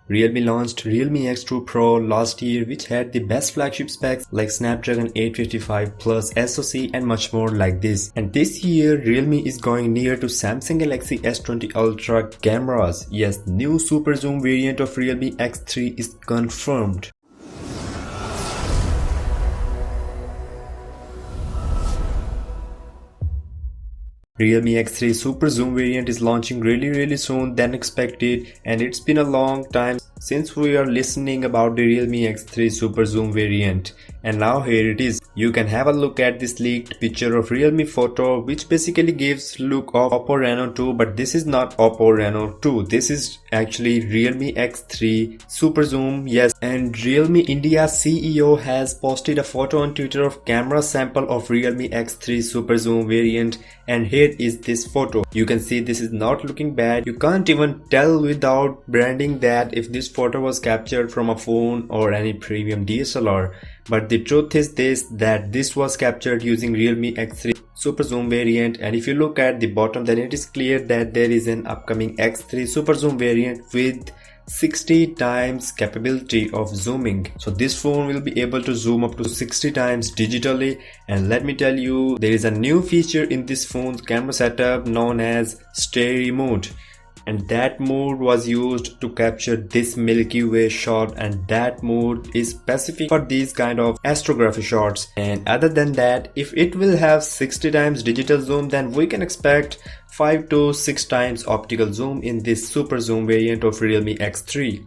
Realme launched Realme X3 Pro last year, which had the best flagship specs like Snapdragon 855 plus SoC and much more like this. And this year Realme is going near to Samsung Galaxy S20 Ultra cameras. Yes, new super zoom variant of Realme X3 is confirmed. Realme X3 Super Zoom variant is launching really soon than expected, and it's been a long time since we are listening about the Realme X3 Super Zoom variant, and now here it is. You can have a look at this leaked picture of Realme photo, which basically gives look of Oppo Reno 2, but this is not Oppo Reno 2. This is actually Realme X3 Super Zoom. Yes, and Realme India CEO has posted a photo on Twitter of camera sample of Realme X3 Super Zoom variant, and here is this photo. You can see this is not looking bad. You can't even tell without branding that if this photo was captured from a phone or any premium DSLR. But the truth is that this was captured using Realme X3 Super Zoom variant, and if you look at the bottom, then it is clear that there is an upcoming X3 Super Zoom variant with 60 times capability of zooming. So this phone will be able to zoom up to 60 times digitally, and let me tell you, there is a new feature in this phone's camera setup known as stereo mode, and that mode was used to capture this Milky Way shot, and that mode is specific for these kind of astrography shots. And other than that, if it will have 60 times digital zoom, then we can expect 5 to 6 times optical zoom in this super zoom variant of Realme X3.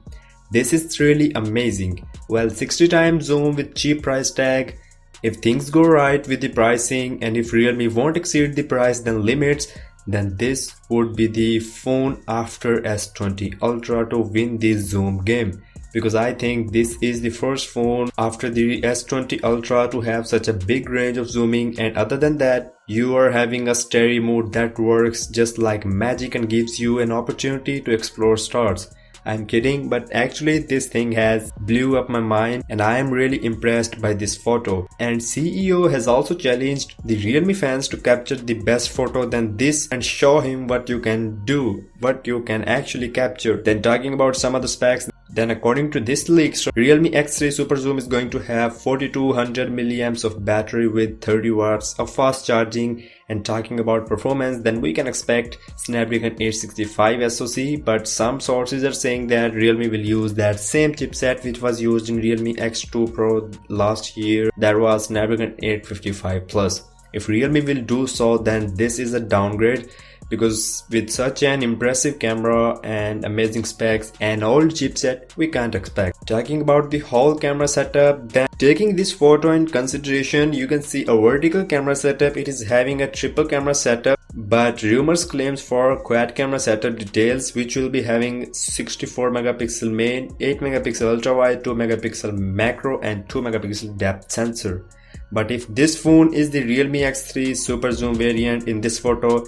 This is really amazing. Well, 60 times zoom with cheap price tag. If things go right with the pricing, and if Realme won't exceed the price then limits, then this would be the phone after S20 Ultra to win this zoom game, because I think this is the first phone after the S20 Ultra to have such a big range of zooming. And other than that, you are having a stereo mode that works just like magic and gives you an opportunity to explore stars. I'm kidding, but actually this thing has blew up my mind, and I am really impressed by this photo. And CEO has also challenged the Realme fans to capture the best photo than this and show him what you can do, what you can actually capture. Then talking about some of the specs, then according to this leak, Realme X3 Super Zoom is going to have 4200 milliamps of battery with 30 watts of fast charging. And talking about performance, then we can expect Snapdragon 865 SoC, but some sources are saying that Realme will use that same chipset which was used in Realme X2 Pro last year, that was Snapdragon 855 Plus. If Realme will do so, then this is a downgrade, because with such an impressive camera and amazing specs and old chipset, we can't expect. Talking about the whole camera setup, then taking this photo in consideration, you can see a vertical camera setup. It is having a triple camera setup, but rumors claims for quad camera setup details, which will be having 64 megapixel main, 8 megapixel ultra wide, 2 megapixel macro and 2 megapixel depth sensor. But if this phone is the Realme X3 Super Zoom variant in this photo,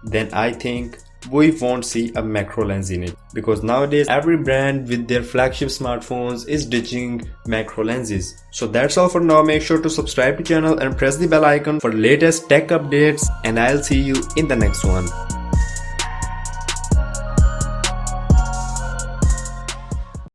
then I think we won't see a macro lens in it, because nowadays every brand with their flagship smartphones is ditching macro lenses. So that's all for now. Make sure to subscribe to channel and press the bell icon for latest tech updates, and I'll see you in the next one.